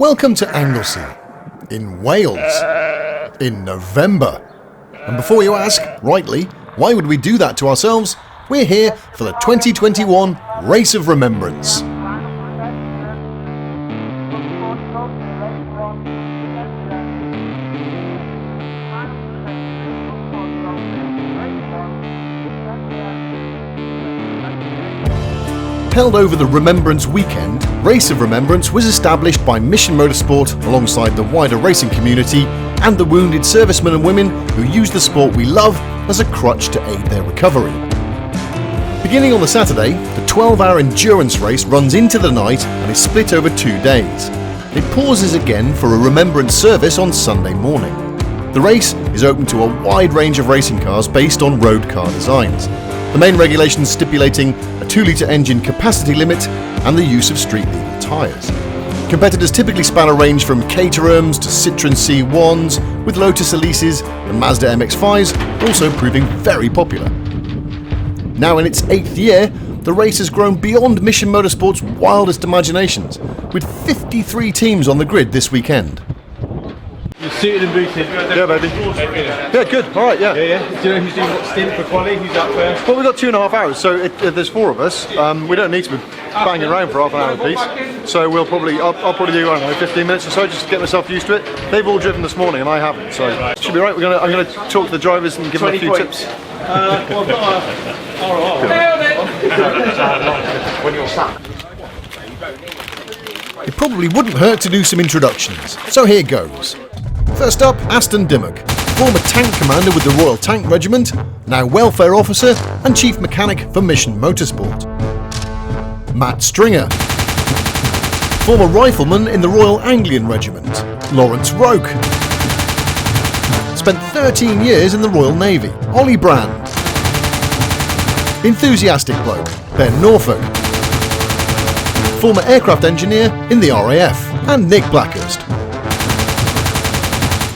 Welcome to Anglesey, in Wales, in November. And before you ask, rightly, why would we do that to ourselves? We're here for the 2021 Race of Remembrance. Held over the Remembrance weekend, Race of Remembrance was established by Mission Motorsport alongside the wider racing community and the wounded servicemen and women who use the sport we love as a crutch to aid their recovery. Beginning on the Saturday, the 12-hour endurance race runs into the night and is split over 2 days. It pauses again for a remembrance service on Sunday morning. The race is open to a wide range of racing cars based on road car designs. The main regulations stipulating a 2-litre engine capacity limit and the use of street-legal tyres. Competitors typically span a range from Caterhams to Citroën C1s, with Lotus Elises and Mazda MX-5s also proving very popular. Now in its 8th year, the race has grown beyond Mission Motorsport's wildest imaginations, with 53 teams on the grid this weekend. You're suited and booted. Yeah, baby. Yeah, good. All right, yeah. Yeah. Do you know who's doing what stint for quali? Who's up first? Well, we've got 2.5 hours, so there's 4 of us. We don't need to be banging around for half an hour apiece. So I'll probably do, I don't know, 15 minutes or so just to get myself used to it. They've all driven this morning and I haven't, so it should be right. I'm going to talk to the drivers and give them a few tips. When you're sat. It probably wouldn't hurt to do some introductions, so here goes. First up, ASTON DIMMOCK, former tank commander with the Royal Tank Regiment, now welfare officer and chief mechanic for Mission Motorsport. Matt Stringer, former rifleman in the Royal Anglian Regiment, Lawrence Roke. Spent 13 years in the Royal Navy, Ollie Brand. Enthusiastic bloke, Ben Norfolk. Former aircraft engineer in the RAF, and Nick Blackhurst,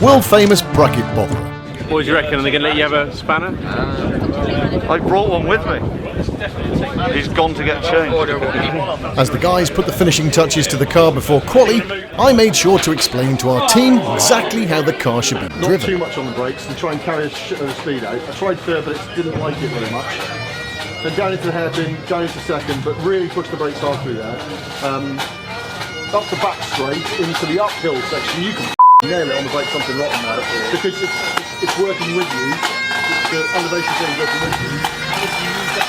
world famous bracket botherer. What do you reckon? Are they going to let you have a spanner? I brought one with me. He's gone to get changed. As the guys put the finishing touches to the car before quali, I made sure to explain to our team exactly how the car should be driven. Not too much on the brakes and try and carry a shit of the speed out. I tried third, but it didn't like it very much. Then down into the hairpin, down into second, but really push the brakes hard through there. Up the back straight into the uphill section. You can nail it on the brake, something rotten there, because it's working with you. The elevation thing working with you. If you use that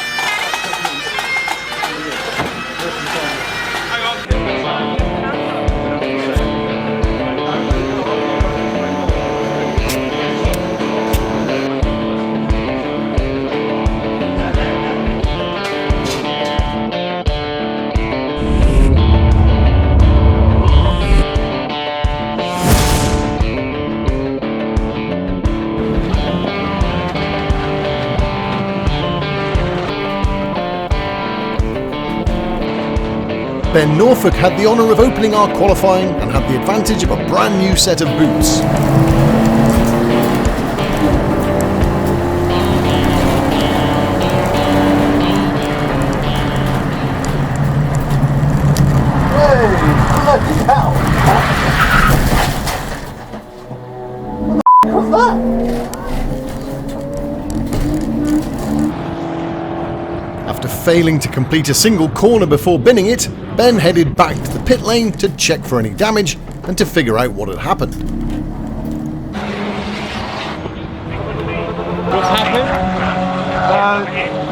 Ben Norfolk had the honour of opening our qualifying and had the advantage of a brand new set of boots. After failing to complete a single corner before binning it, Ben headed back to the pit lane to check for any damage and to figure out what had happened. What's happened?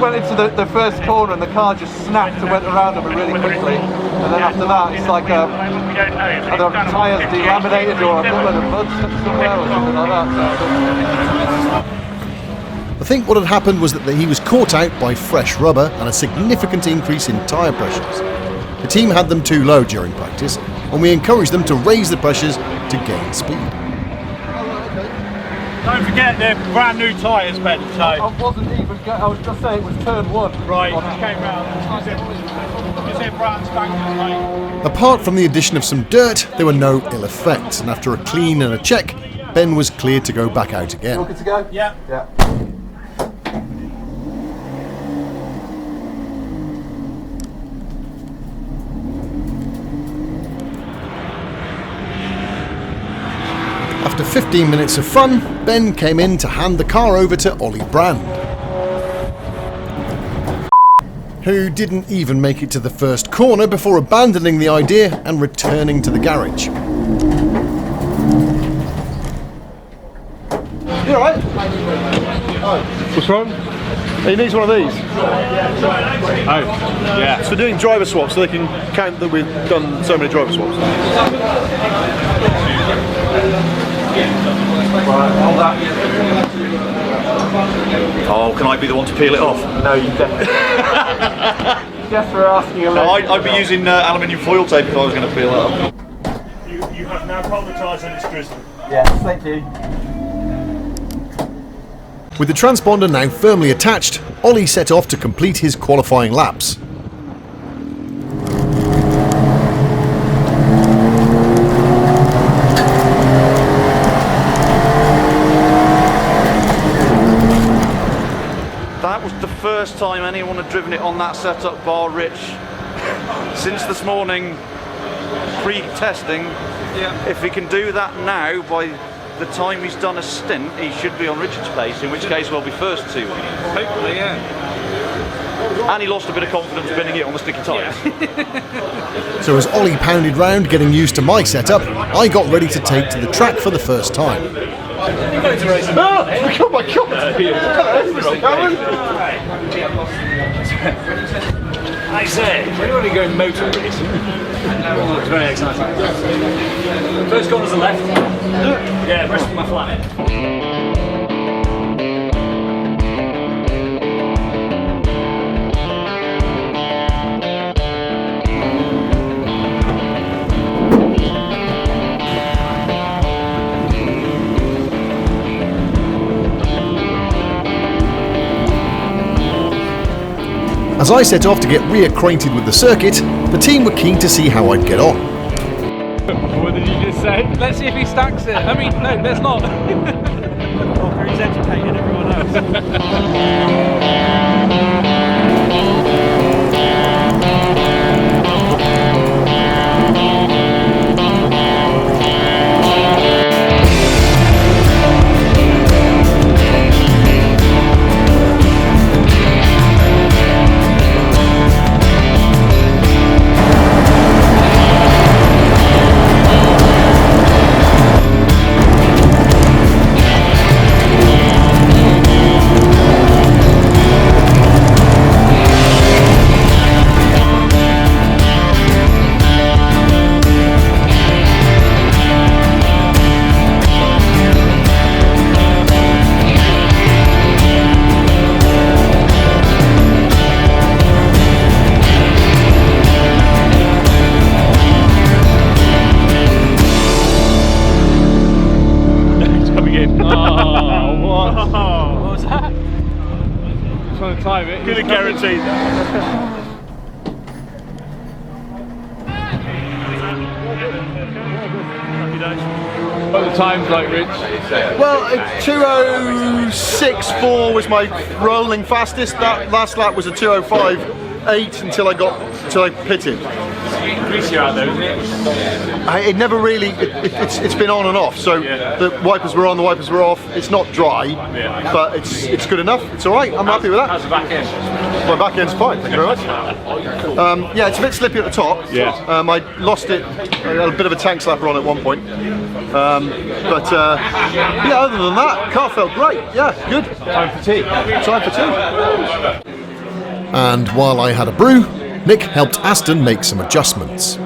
Went into the first corner and the car just snapped and went around them really quickly. And then after that, it's like either tyres delaminated or a bullet of mud somewhere or something like that. I think what had happened was that he was caught out by fresh rubber and a significant increase in tyre pressures. The team had them too low during practice, and we encouraged them to raise the pressures to gain speed. Don't forget they're brand new tyres, Ben. So. I was just saying it was turn 1. Right, just came round. Is it brand spanking, mate? Apart from the addition of some dirt, there were no ill effects, and after a clean and a check, Ben was cleared to go back out again. You good to go? Yeah. after 15 minutes of fun, Ben came in to hand the car over to Ollie Brand, who didn't even make it to the first corner before abandoning the idea and returning to the garage. You alright? What's wrong? He needs one of these. Oh, yeah. It's for doing driver swaps, so they can count that we've done so many driver swaps. Oh, can I be the one to peel it off? No, you definitely. Just for asking a No, I'd be using aluminium foil tape if I was going to peel it off. You have now apologised and it's drizzly. Yes, thank you. With the transponder now firmly attached, Ollie set off to complete his qualifying laps. That was the first time anyone had driven it on that setup, bar Rich, since this morning, pre-testing. Yeah. If he can do that now, by the time he's done a stint, he should be on Richard's pace, in which case we'll be first to. Hopefully, yeah. And he lost a bit of confidence spinning it on the sticky tyres. So as Ollie pounded round getting used to my setup, I got ready to take to the track for the first time. Oh my god! Hello, Mr. Cameron! I say, we're only going motor racing. It's very exciting. First corner's the left. Yeah, rest of my flat. As I set off to get reacquainted with the circuit, the team were keen to see how I'd get on. What did you just say? Let's see if he stacks it. I mean, no, there's not. He's educated everyone else. Time it. Could have guaranteed that. What are the times like, Rich? Well, 2:06.4 was my rolling fastest. That last lap was a 2:05.8 until I pitted. Greasier out there, isn't it? It never really. It's been on and off. So the wipers were on, the wipers were off. It's not dry, but it's good enough. It's all right. I'm happy with that. How's the back end? My back end's fine. Thank you very much. Yeah, it's a bit slippy at the top. Yeah. I lost it. I had a bit of a tank slapper on at one point. Yeah, other than that, car felt great. Yeah, good. Time for tea. Time for tea. And while I had a brew, Nick helped Aston make some adjustments.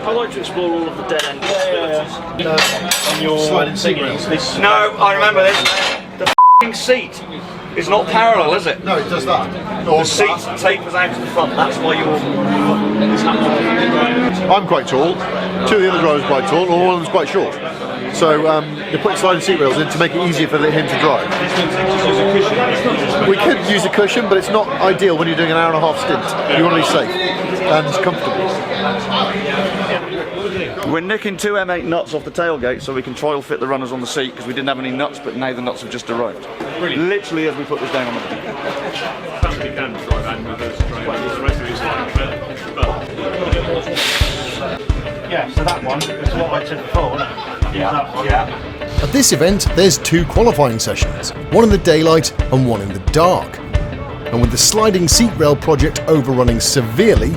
I like to explore all of the dead ends. On your sliding seat rails. No, I remember this. The f***ing seat is not parallel, is it? No, it does that. The seat tapers out to the front. That's why you're. I'm quite tall. Two of the other drivers are quite tall, and one of them's quite short. So you're putting sliding seat rails in to make it easier for him to drive. We could use a cushion, but it's not ideal when you're doing an hour and a half stint. You want to be safe and comfortable. We're nicking two M8 nuts off the tailgate so we can trial fit the runners on the seat because we didn't have any nuts, but now the nuts have just arrived. Brilliant. Literally as we put this down on the seat. You can drive and reverse drive. The rest of it is like, but Yeah, so that one is what I said before. Yeah. At this event, there's 2 qualifying sessions, one in the daylight and one in the dark. And with the sliding seat rail project overrunning severely,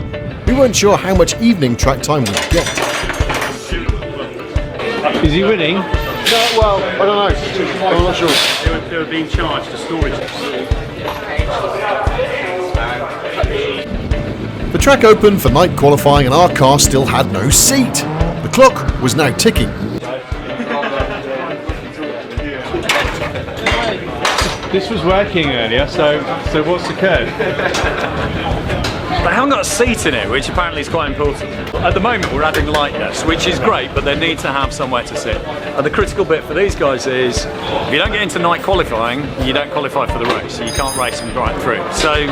we weren't sure how much evening track time we'd get. Is he winning? No, well, I don't know. I'm not sure. They were being charged a storage. The track opened for night qualifying and our car still had no seat. The clock was now ticking. This was working earlier, so what's occurred? They haven't got a seat in it, which apparently is quite important. At the moment we're adding lightness, which is great, but they need to have somewhere to sit. And the critical bit for these guys is, if you don't get into night qualifying, you don't qualify for the race, so you can't race them right through. So,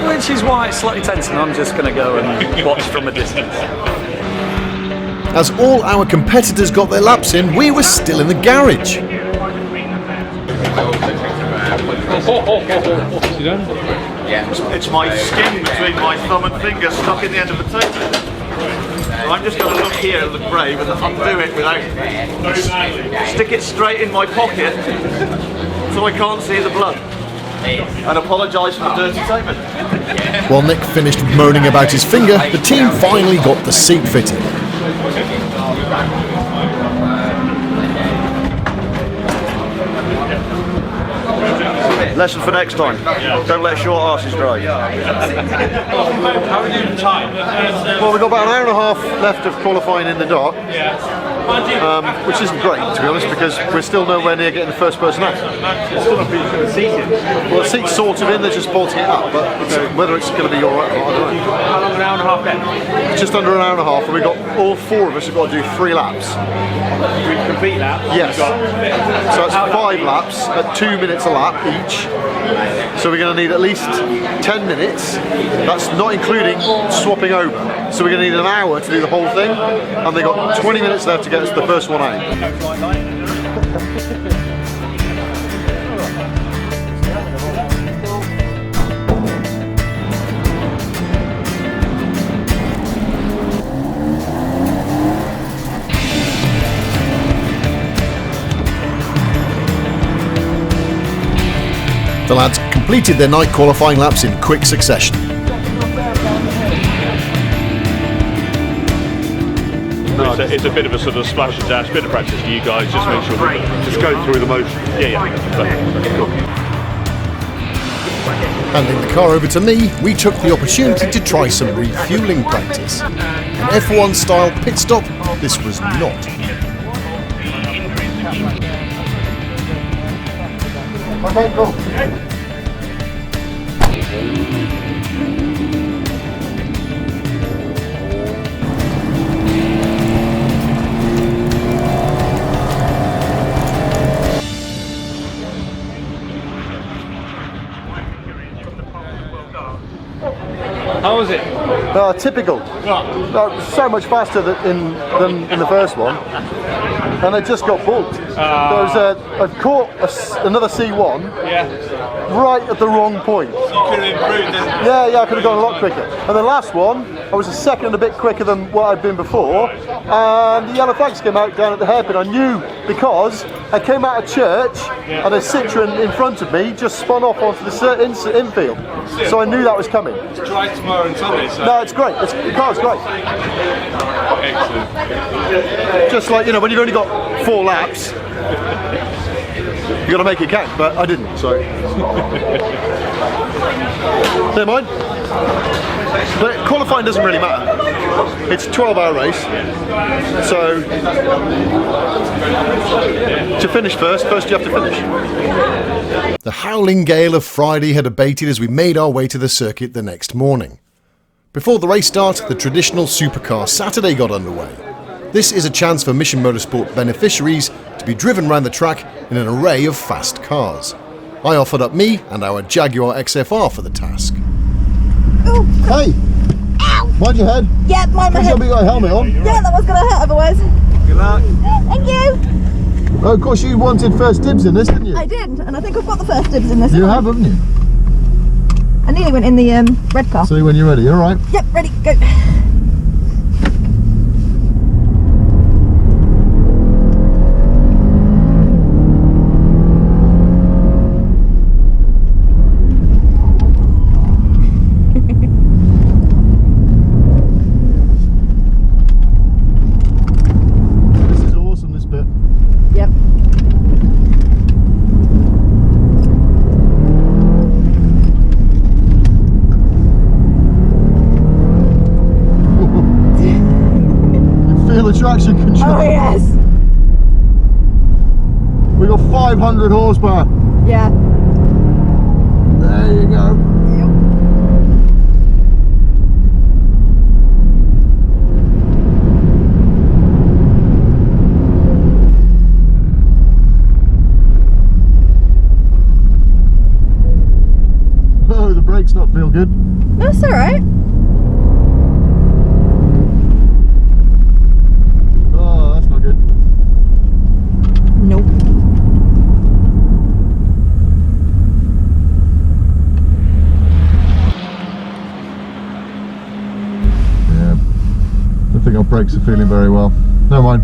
which is why it's slightly tense, and I'm just going to go and watch from a distance. As all our competitors got their laps in, we were still in the garage. You done? It's my skin between my thumb and finger stuck in the end of the tape. So I'm just going to look here and look brave and undo it without... Stick it straight in my pocket so I can't see the blood. And apologise for the dirty taping. While Nick finished moaning about his finger, the team finally got the seat fitted. Lesson for next time. Don't let short arses drive. How are you doing time? Well, we've got about an hour and a half left of qualifying in the dark, which isn't great, to be honest, because we're still nowhere near getting the first person out. Well, the seat's sort of in, they're just bolting it up, but whether it's going to be alright or not, I don't know. How long, an hour and a half then? Just under an hour and a half, and we've got all 4 of us have got to do 3 laps. We complete that. Yes. So it's 5 laps at 2 minutes a lap each. So we're going to need at least 10 minutes. That's not including swapping over. So we're going to need an hour to do the whole thing, and they've got 20 minutes left to get us the first one out. The lads completed their night qualifying laps in quick succession. It's a bit of a sort of splash and dash, bit of practice for you guys, just make sure just go through the motion. Yeah. Handing the car over to me, we took the opportunity to try some refuelling practice. An F1 style pit stop, this was not. Okay, cool. How was it? Typical. So much faster than in the first one, and I just got booked. I've caught another C1 right at the wrong point. You could have improved, didn't you? Yeah, I could have gone a lot quicker. And the last one, I was a second and a bit quicker than what I'd been before, and the yellow flags came out down at the hairpin. I knew because I came out of church and a Citroen in front of me just spun off onto the infield. So I knew that was coming. Try tomorrow and Sunday, so. No, it's great. The car's great. Excellent. Just like, when you've only got 4 laps, you got to make it count, but I didn't, so. Never mind. But qualifying doesn't really matter. It's a 12-hour race, so to finish first you have to finish. The howling gale of Friday had abated as we made our way to the circuit the next morning. Before the race start, the traditional Supercar Saturday got underway. This is a chance for Mission Motorsport beneficiaries to be driven around the track in an array of fast cars. I offered up me and our Jaguar XFR for the task. Ooh. Hey! Ow! Mind your head. Yeah, mind my Make head. sure you got a helmet on. Yeah, that was going to hurt otherwise. Good luck. Thank you. Oh, of course you wanted first dibs in this, didn't you? I did, and I think I've got the first dibs in this. You have, haven't you? I nearly went in the red car. See when you're ready, alright? Yep, ready, go. Oh yes. We got 500 horsepower. Yeah. There you go. Oh, the brakes not feel good. That's all right. Oh, that's not good. Nope. Yeah, I think our brakes are feeling very well. Never mind.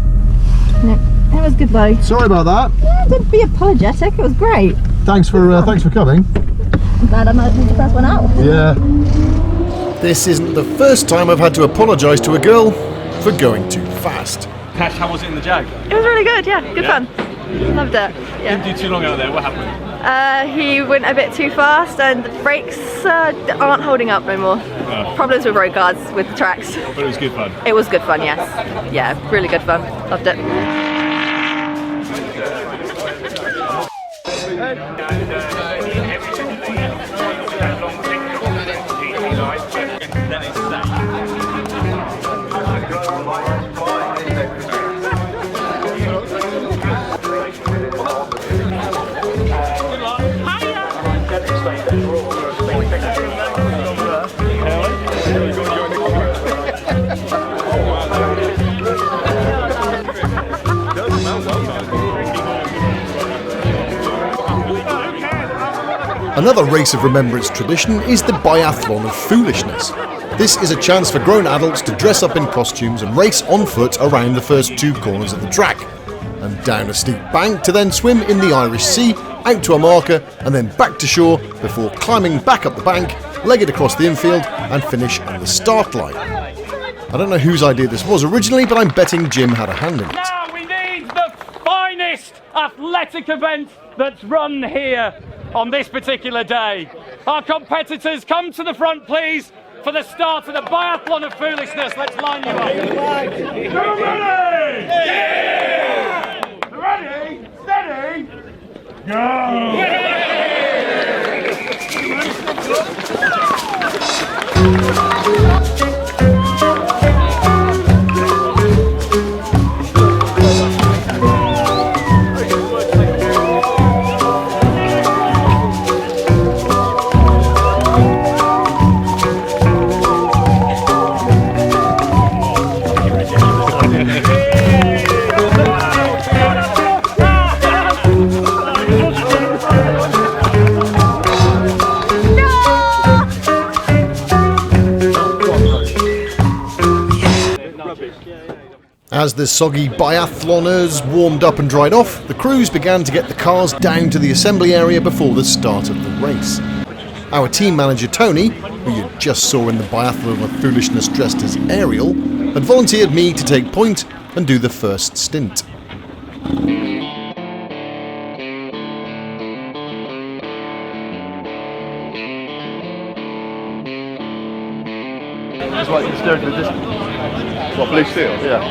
No, it was good though. Sorry about that. Yeah, don't be apologetic. It was great. Thanks for coming. I'm glad I managed to press one out. Yeah. This isn't the first time I've had to apologise to a girl for going too fast. Cash, how was it in the Jag? It was really good, yeah, good fun. Loved it. Didn't do too long out there, what happened? He went a bit too fast and the brakes aren't holding up no more. Problems with road guards with the tracks. But it was good fun. It was good fun, yes. Yeah, really good fun. Loved it. Another Race of Remembrance tradition is the Biathlon of Foolishness. This is a chance for grown adults to dress up in costumes and race on foot around the first two corners of the track, and down a steep bank to then swim in the Irish Sea, out to a marker and then back to shore before climbing back up the bank, leg it across the infield and finish on the start line. I don't know whose idea this was originally, but I'm betting Jim had a hand in it. Now we need the finest athletic event that's run here on this particular day. Our competitors, come to the front please for the start of the Biathlon of Foolishness. Let's line you up. You ready? Yeah! Ready? Steady? Go! As the soggy biathloners warmed up and dried off, the crews began to get the cars down to the assembly area before the start of the race. Our team manager Tony, who you just saw in the Biathlon of Foolishness dressed as Ariel, had volunteered me to take point and do the first stint. It's like you're staring to the distance. What, blue steel? Yeah.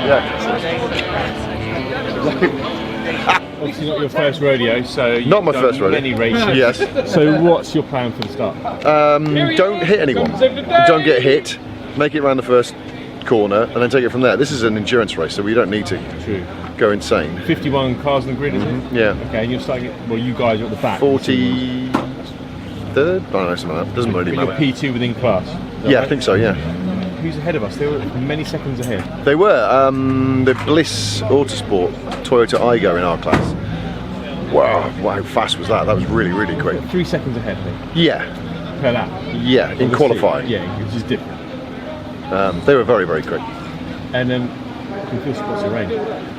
Obviously not your first rodeo, so you've Not my done first rodeo. many races. Yes. So what's your plan for the start? Don't hit anyone. Don't get hit. Make it around the first corner and then take it from there. This is an endurance race, so we don't need to go insane. 51 cars on the grid, is it? Yeah. Okay, and you're starting. Well, you guys are at the back. 43rd? I don't know, something like that. Doesn't really But matter. you're P2 within class. Yeah, I think so, yeah. Who's ahead of us? They were many seconds ahead. They were. The Bliss Autosport Toyota Aygo in our class. Wow, how fast was that? That was really, really quick. 3 seconds ahead, I think. Yeah. Per lap. Yeah, in qualifying. Yeah, which is different. They were very, very quick. And then you feel spots of rain.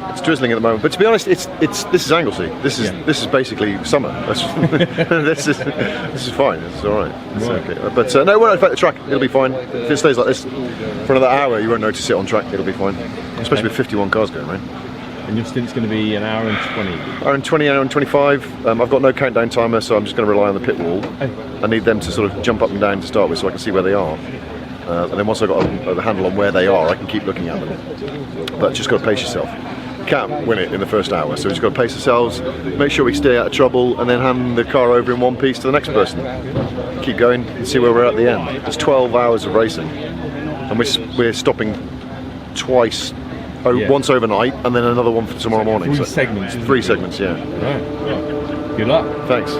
It's drizzling at the moment, but to be honest, this is Anglesey. This is basically summer. this is fine. It's all right. It's okay. But no, it won't affect the track. It'll be fine. If it stays like this for another hour, you won't notice it on track. It'll be fine. Especially with 51 cars going around. And your stint's going to be an hour and 20. Hour and 20, hour and 25. I've got no countdown timer, so I'm just going to rely on the pit wall. I need them to sort of jump up and down to start with, so I can see where they are. And then once I've got a handle on where they are, I can keep looking at them. But just got to pace yourself. can't win it in the first hour, so we've just got to pace ourselves, make sure we stay out of trouble, and then hand the car over in one piece to the next person. Keep going and see where we're at the end. It's 12 hours of racing, and we're stopping twice, once overnight, and then another one for tomorrow morning. 3 segments. 3 segments, yeah. Right. Good luck. Thanks.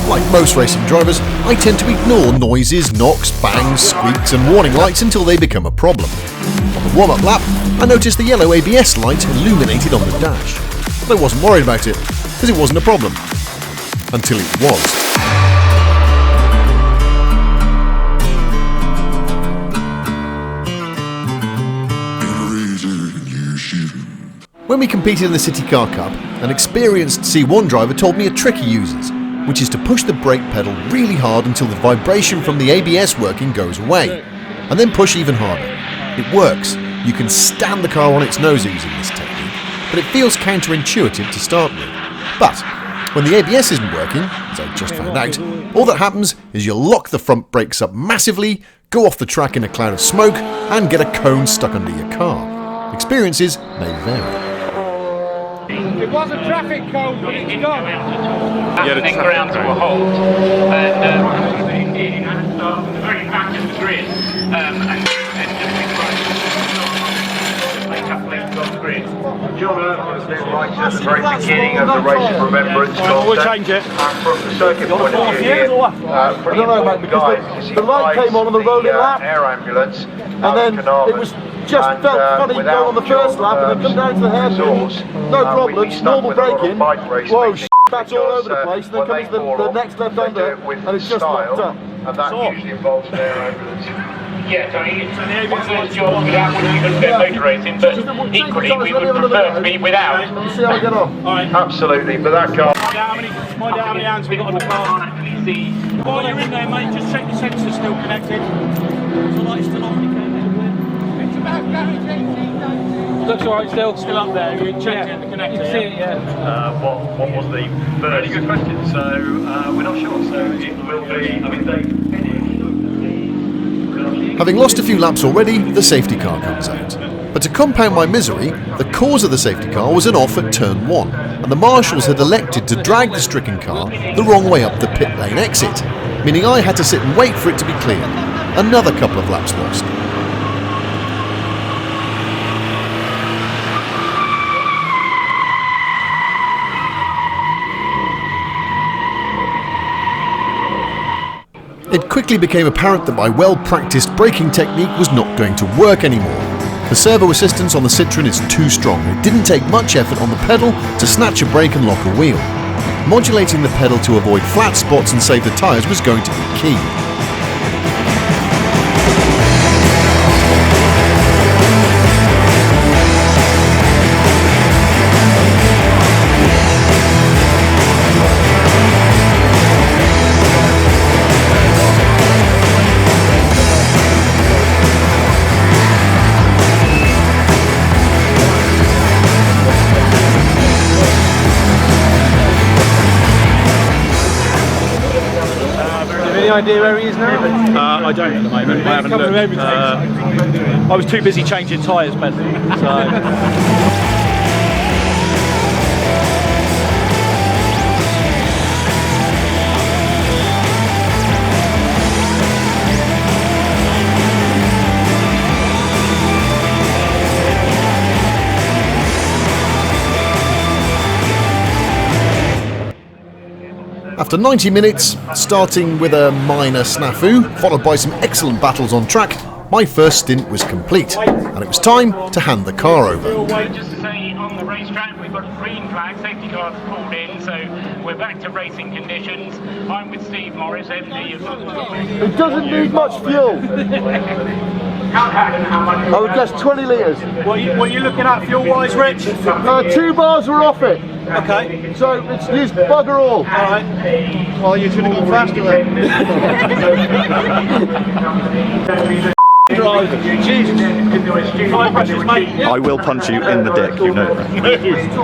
Like most racing drivers, I tend to ignore noises, knocks, bangs, squeaks and warning lights until they become a problem. On the warm-up lap, I noticed the yellow ABS light illuminated on the dash. But I wasn't worried about it, because it wasn't a problem. Until it was. When we competed in the City Car Cup, an experienced C1 driver told me a trick he uses, which is to push the brake pedal really hard until the vibration from the ABS working goes away, and then push even harder. It works. You can stand the car on its nose using this technique, but it feels counterintuitive to start with. But when the ABS isn't working, as I just found out, all that happens is you lock the front brakes up massively, go off the track in a cloud of smoke, and get a cone stuck under your car. Experiences may vary. It was a traffic cone, but it's gone. Yeah, the ground to a halt, and the very back of the grid, and John has been right at the very beginning of the race of Remembrance. We'll change it. From the circuit point of view here, pretty important guys. The light came on the rolling lap, air ambulance, and then it was just felt funny going on the first lap, and then come down to the hairpin. No problems, normal braking. Whoa, that's all over the place. And then comes the next left under, and it's just locked up. And that usually involves an air ambulance. Yeah, Tony, it's one of those jobs without would be good for motor racing, but equally we would prefer to be without. See how we get on. Absolutely, but that car. Find out how many hands we've got on the car. While you're in there, mate, just check the sensor's still connected. The light's still on. It's about looks alright still. Still up there. You checked the connector. You can see it, yeah. What was the first? Very good question. So we're not sure. So it will be. I mean, they finished. Having lost a few laps already, the safety car comes out. But to compound my misery, the cause of the safety car was an off at turn 1, and the marshals had elected to drag the stricken car the wrong way up the pit lane exit, meaning I had to sit and wait for it to be cleared. Another couple of laps lost. It quickly became apparent that my well-practiced braking technique was not going to work anymore. The servo assistance on the Citroën is too strong. It didn't take much effort on the pedal to snatch a brake and lock a wheel. Modulating the pedal to avoid flat spots and save the tyres was going to be key. Any idea where he is now? I don't at the moment. I haven't looked. I was too busy changing tyres, Ben. So. After 90 minutes, starting with a minor snafu, followed by some excellent battles on track, my first stint was complete, and it was time to hand the car over. Just to say, on the racetrack we've got a green flag, safety cars pulled in, so we're back to racing conditions. I'm with Steve Morris, MD of... It doesn't need much fuel. I would guess 20 litres. What are you looking at fuel-wise, Rich? 2 bars were off it. Okay. So it's used bugger all. Alright. Well, you should have gone faster then. Jesus. I will punch you in the dick, you know that. It's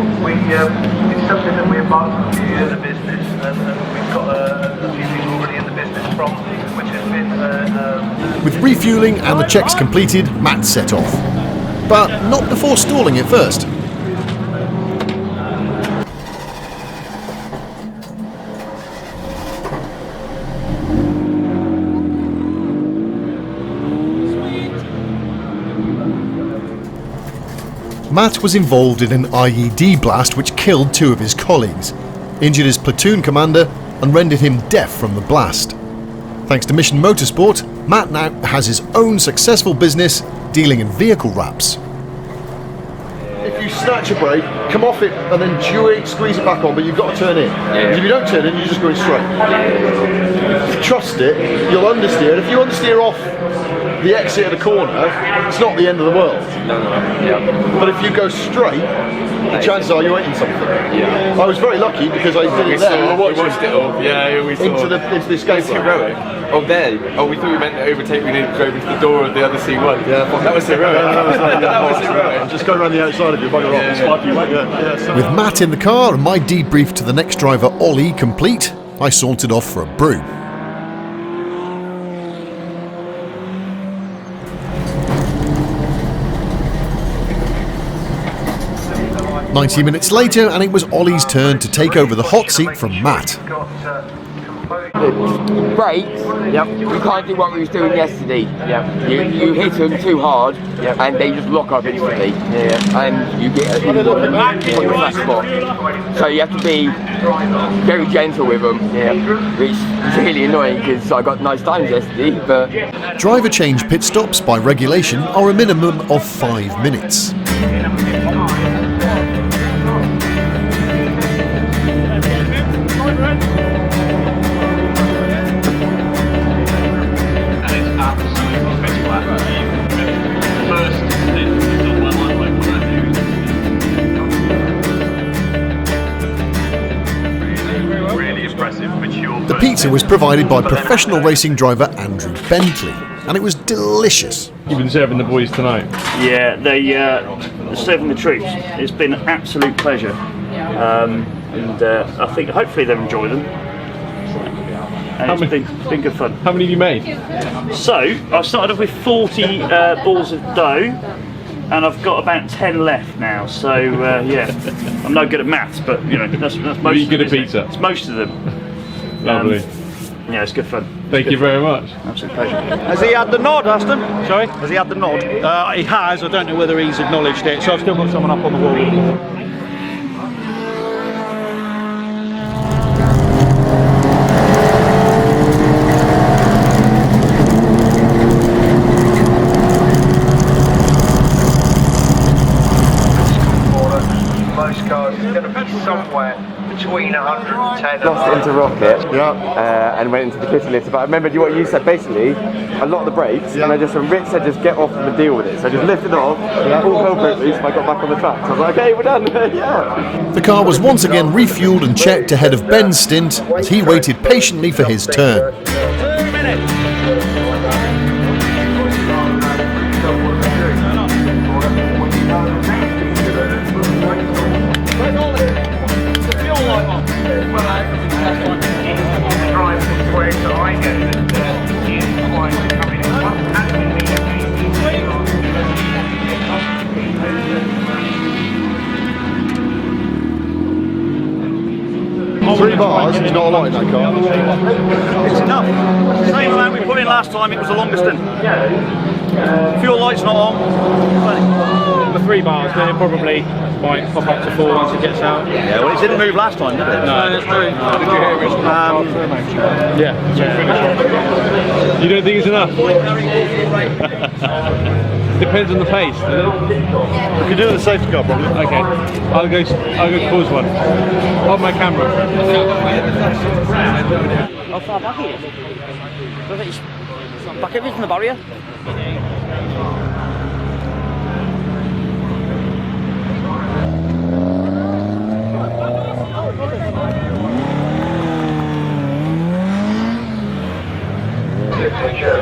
something that we're part of the business, and we've got a few people already in the business from, which has been... With refuelling and the checks completed, Matt set off. But not before stalling it first. Matt was involved in an IED blast which killed 2 of his colleagues, injured his platoon commander and rendered him deaf from the blast. Thanks to Mission Motorsport, Matt now has his own successful business dealing in vehicle wraps. If you snatch a brake, come off it and then squeeze it back on, but you've got to turn in. Because if you don't turn in, you're just going straight. If you trust it, you'll understeer. If you understeer off the exit of the corner, it's not the end of the world. But if you go straight, the chances are you're hitting something. I was very lucky because I did it there. We watched it all. Yeah, we saw. Into the escape. Heroic. Oh, there. Oh, we thought we meant to overtake. We didn't drove into the door of the other C1. Yeah, that was heroic. That was heroic. Just go around the outside of your bugger off and swipe you. With Matt in the car and my debrief to the next driver, Ollie, complete, I sauntered off for a brew. "90 minutes later, and it was Ollie's turn to take over the hot seat from Matt. Brakes, you can't do what we was doing yesterday. You hit them too hard, and they just lock up instantly. And you get a flat spot. So you have to be very gentle with them, which is really annoying because I got nice times yesterday. But Driver change pit stops by regulation are a minimum of 5 minutes. The pizza was provided by professional racing driver Andrew Bentley, and it was delicious. You've been serving the boys tonight? Yeah, they serving the troops. It's been an absolute pleasure, and I think hopefully they'll enjoy them. And it's been good fun. How many have you made? So I started off with 40 balls of dough, and I've got about 10 left now. So yeah, I'm no good at maths, but you know that's most. Are you good at pizza? It's most of them. Lovely. Yeah, it's good fun. Thank you very much. Absolute pleasure. Has he had the nod, Aston? Sorry? Has he had the nod? He has. I don't know whether he's acknowledged it. So I've still got someone up on the wall. 110. lost it into rocket, and went into the kitty litter. But I remembered what you said. Basically, a lot of the brakes, and I just, when Rick said, just get off and deal with it. So I just lifted off, all hell broke loose, and I got back on the track. So I was like, okay, we're done. The car was once again refueled and checked ahead of Ben's stint as he waited patiently for his turn. 2 minutes. Three bars is not a lot in that car. It's enough. Same amount we put in last time, it was the longest in. Fuel light's not on. The 3 bars, they probably might pop up to 4 once it gets out. Yeah, well, it didn't move last time, did it? No, that's true. You don't think it's enough? Depends on the pace, doesn't it? We can do the safety car probably. Okay, I'll go pause one. On my camera. How far back is it? Back away from the barrier.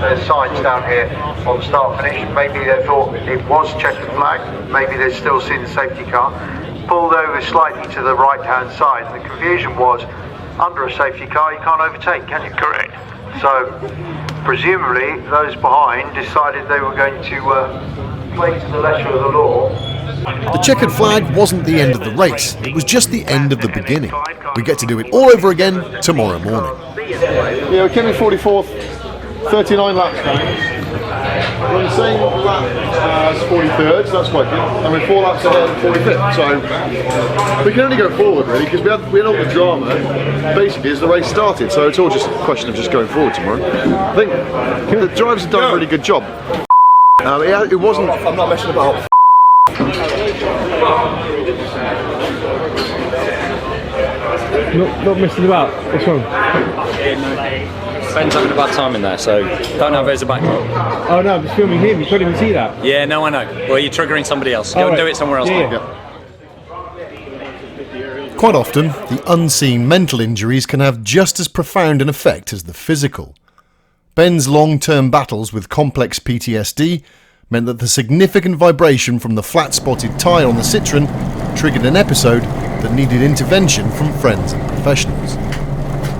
There's signs down here on start finish. Maybe they thought it was checkered flag. Maybe they'd still seen the safety car. Pulled over slightly to the right hand side. And the confusion was, under a safety car you can't overtake, can you? Correct. So presumably those behind decided they were going to play to the letter of the law. The checkered flag wasn't the end of the race, it was just the end of the beginning. We get to do it all over again tomorrow morning. Yeah, we came in 44th, 39 laps now. We're on the same lap as 43rd, so that's quite good. And we're 4 laps ahead of 45th, so we can only go forward really, because we had all the drama basically as the race started, so it's all just a question of just going forward tomorrow. I think the drivers have done a really good job. It wasn't... I'm not messing about. Not messing about. What's wrong? Ben's having a bad time in there, so don't have it as a backdrop. Oh no, I'm just filming him. You can't even see that. Yeah, no, I know. Well, you're triggering somebody else. Go and do it somewhere else. Yeah. Quite often, the unseen mental injuries can have just as profound an effect as the physical. Ben's long-term battles with complex PTSD meant that the significant vibration from the flat-spotted tyre on the Citroen triggered an episode that needed intervention from friends and professionals.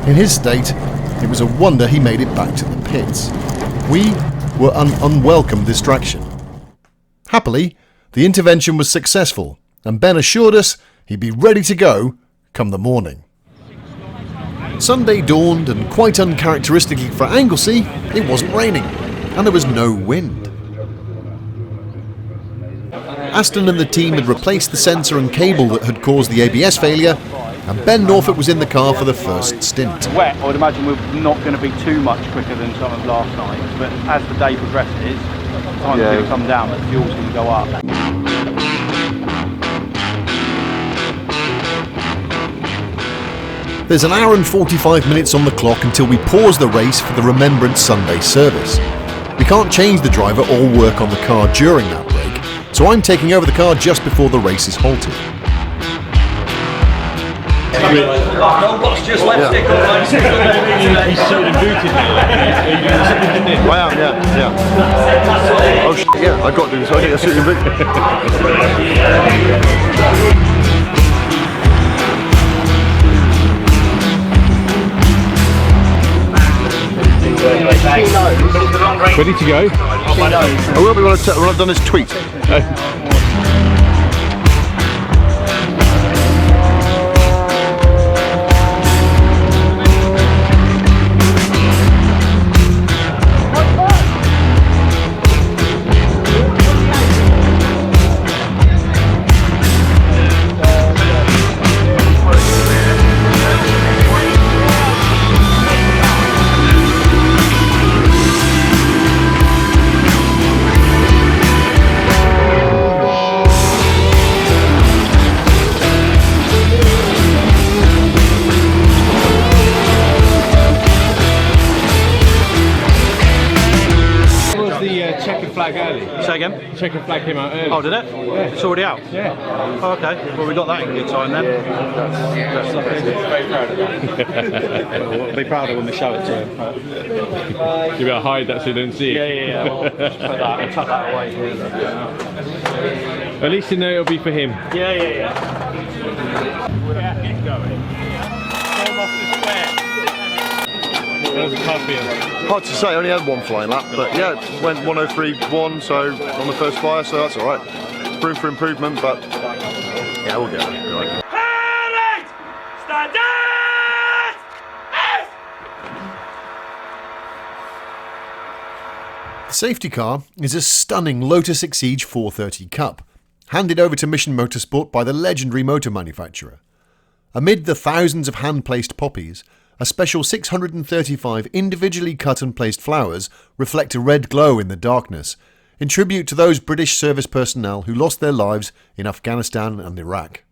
In his state, it was a wonder he made it back to the pits. We were an unwelcome distraction. Happily, the intervention was successful, and Ben assured us he'd be ready to go come the morning. Sunday dawned, and quite uncharacteristically for Anglesey, it wasn't raining, and there was no wind. ASTON and the team had replaced the sensor and cable that had caused the ABS failure, and Ben Norfolk was in the car for the first stint. Wet, I would imagine we're not going to be too much quicker than some of last night, but as the day progresses, time's going to come down, but fuel's going to go up. There's an hour and 45 minutes on the clock until we pause the race for the Remembrance Sunday service. We can't change the driver or work on the car during that break, so I'm taking over the car just before the race is halted. Just left stick on line. He's suited and booted now. I am, yeah. Oh shit, yeah, I've got to do this. I get a suit and boot. Ready to go? I will be when I've done this tweet. Early. Say again? Checkered flag came out early. Oh, did it? Yeah. It's already out? Yeah. Oh, okay. Well, we got that in good time then. That's very proud of that. We'll be prouder when we show it to him. You better hide that so you don't see it. Yeah. Well, just put that, tuck that away. At least you know it'll be for him. Yeah. Get going. Come off the square. That was a tough feeling. Hard to say, I only had one flying lap, but yeah, it went 103.1, so on the first fire, so that's alright. Room for improvement, but yeah, we'll get it. Right. The safety car is a stunning Lotus Exige 430 Cup, handed over to Mission Motorsport by the legendary motor manufacturer. Amid the thousands of hand-placed poppies, a special 635 individually cut and placed flowers reflect a red glow in the darkness, in tribute to those British service personnel who lost their lives in Afghanistan and Iraq.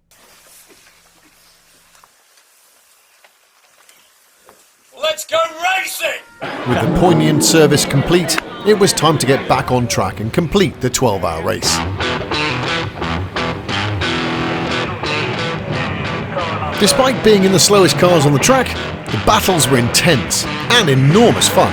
Let's go racing! With the poignant service complete, it was time to get back on track and complete the 12-hour race. Despite being in the slowest cars on the track, the battles were intense and enormous fun.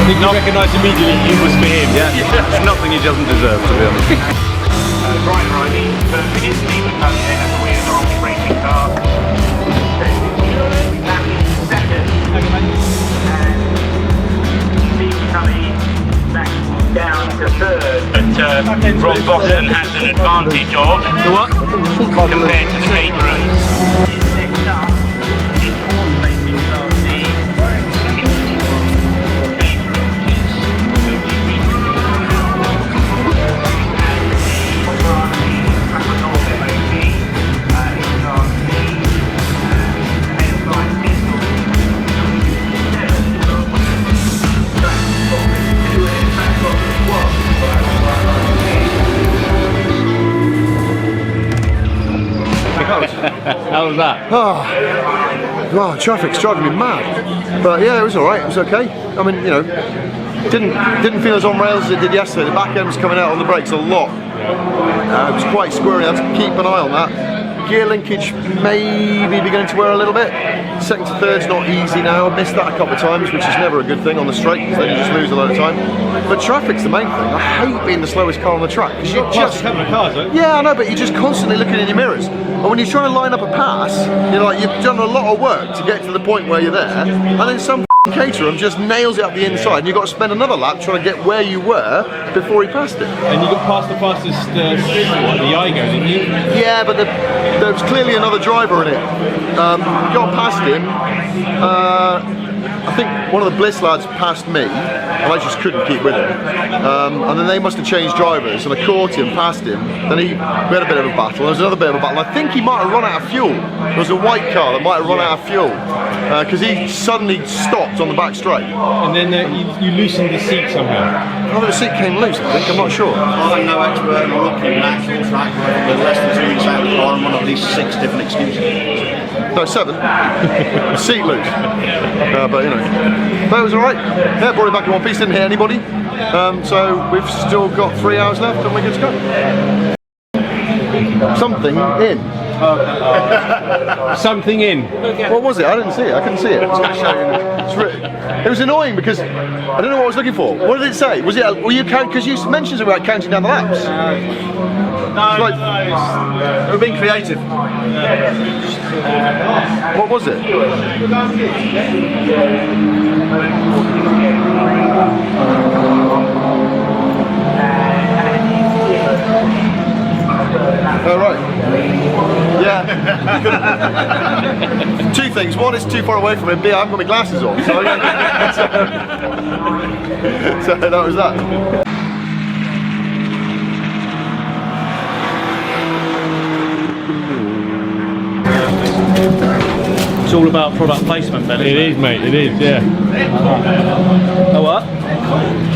You recognise immediately you must be him. Yeah, it's nothing he doesn't deserve, to be honest. Right, but it is Stephen coming in as a weird old racing car. Second. And Stephen coming back down to third. But Rob Boston has an advantage of the what? Compared to the Caterers. Next up is Horse Racing Class D. How was that? Oh, traffic's driving me mad. But yeah, it was alright, it was okay. I mean, you know, didn't feel as on rails as it did yesterday. The back end was coming out on the brakes a lot. It was quite squirrely, I had to keep an eye on that. Gear linkage maybe beginning to wear a little bit. Second to third's not easy now. I missed that a couple of times, which is never a good thing on the straight, because then you just lose a lot of time. But traffic's the main thing. I hate being the slowest car on the track. Because you just... a couple of cars, though. Yeah, I know, but you're just constantly looking in your mirrors. And when you're trying to line up a pass, you're like, you've done a lot of work to get to the point where you're there, and then some caterer just nails it up the inside, and you've got to spend another lap trying to get where you were before he passed it. And you got past the fastest the Igo, didn't you? Yeah, but there was clearly another driver in it. Got past him. I think one of the Bliss lads passed me, and I just couldn't keep with him. And then they must have changed drivers, and I caught him, passed him. Then we had a bit of a battle. There was another bit of a battle. I think he might have run out of fuel. There was a white car that might have run out of fuel because he suddenly stopped on the back straight. And then you loosened the seat somehow. Oh, the seat came loose, I think. I'm not sure. I'm no expert in looking at actual track, but less than 2 weeks out of the car and one of at least 6 different excuses. No, 7. Seat loose. But you know, but it was alright. Yeah, brought it back in one piece, didn't hit anybody. So we've still got 3 hours left and we're good to go. Something in. Something in. What was it? I didn't see it. I couldn't see it. It was annoying because I don't know what I was looking for. What did it say? Was it? Were you count? Because you mentioned about counting down the laps. No, we're being creative. What was it? Oh, right. Yeah. 2 things. One, it's too far away from him. B, I haven't got my glasses on. So that was that. It's all about product placement, Ben. It is, mate. It is, yeah. Oh, what?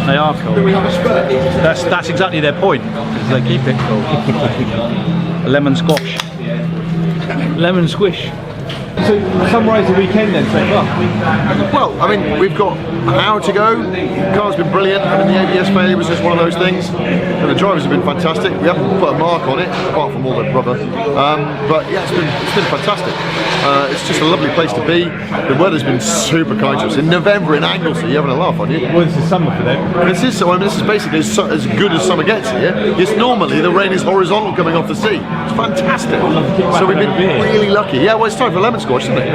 They are cool. That's exactly their point, because they keep it cool. A lemon squash. Lemon squish. So, summarise the weekend then so far. Well, I mean, we've got an hour to go. The car's been brilliant. I mean, the ABS failure was just one of those things. And the drivers have been fantastic. We haven't put a mark on it, apart from all the rubber. But yeah, it's been fantastic. It's just a lovely place to be. The weather's been super kind to us. In November in Anglesey, you're having a laugh, aren't you? Well, this is summer for them. This is basically as good as summer gets here. It's normally the rain is horizontal coming off the sea. It's fantastic. So we've been really lucky. Yeah, well, it's time for lemon squash, isn't it?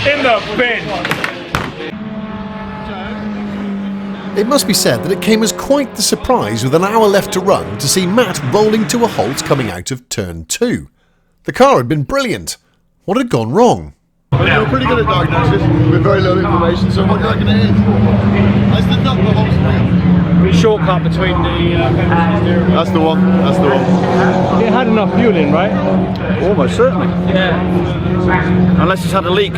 In the bin! It must be said that it came as quite the surprise with an hour left to run to see Matt rolling to a halt coming out of turn 2. The car had been brilliant. What had gone wrong? We're pretty good at diagnosis with very little information, so what do you reckon it is? That's the nut the holes Shortcut between the That's the one, that's the one. It had enough fuel in, right? Almost certainly. Yeah. Unless it's had a leak.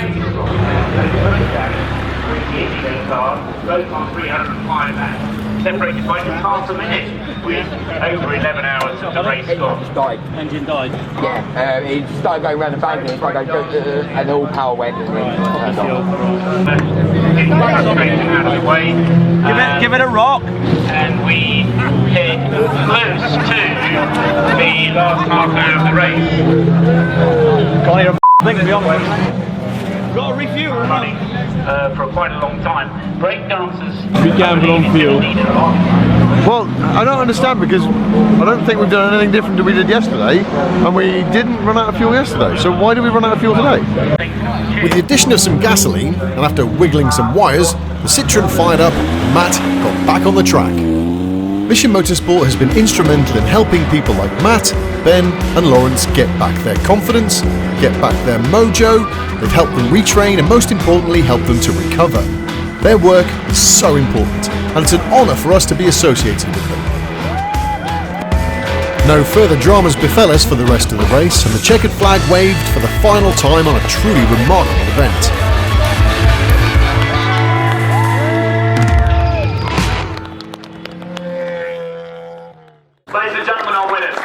Both on 305 separated by just half a minute with over 11 hours of the race gone. Engine died. Yeah, it started going around the bank and it started going, and all power went and then turned off. Straighten out of the way. Give it a rock. And we head close to the last half hour of the race. Can't hear a thing, to be honest. Got to refuel. Running for quite a long time. Brake dancers. We gamble on fuel. Well, I don't understand because I don't think we've done anything different than we did yesterday, and we didn't run out of fuel yesterday. So why did we run out of fuel today? With the addition of some gasoline, and after wiggling some wires, the Citroen fired up and Matt got back on the track. Mission Motorsport has been instrumental in helping people like Matt, Ben and Lawrence get back their confidence, get back their mojo. They've helped them retrain and most importantly helped them to recover. Their work is so important and it's an honour for us to be associated with them. No further dramas befell us for the rest of the race and the checkered flag waved for the final time on a truly remarkable event. Ladies and gentlemen, our winners.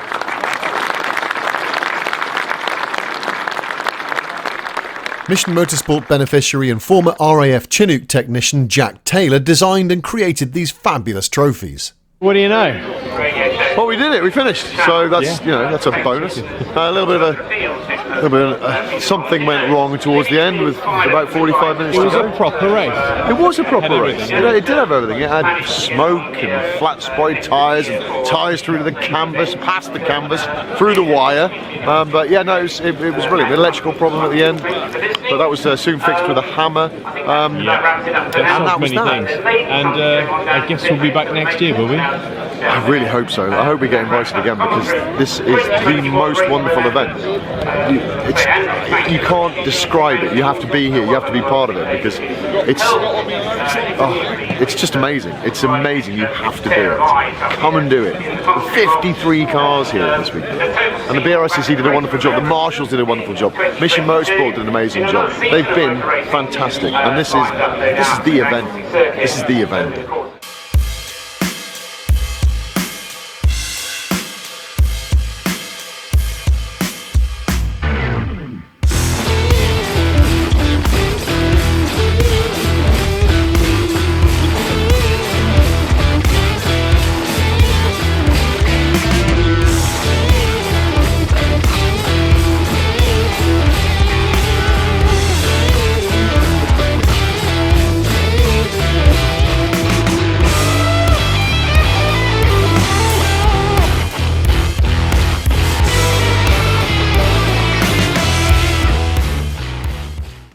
Mission Motorsport beneficiary and former RAF Chinook technician Jack Taylor designed and created these fabulous trophies. What do you know? Well, we did it. We finished. So that's that's a bonus. A little bit of something went wrong towards the end with about 45 minutes to go. It was a proper race. It was a proper race. Everything. It did have everything. It had smoke and flat spotted tyres and tyres through the canvas, past the canvas, through the wire. But yeah, no, it was brilliant. The electrical problem at the end, but that was soon fixed with a hammer. And that was that. And I guess we'll be back next year, will we? I really hope so. I hope we get invited again because this is the most wonderful event. You can't describe it. You have to be here. You have to be part of it because it's just amazing. It's amazing. You have to do it. Come and do it. 53 cars here this week. And the BRSCC did a wonderful job. The Marshals did a wonderful job. Mission Motorsport did an amazing job. They've been fantastic. And this is the event. This is the event.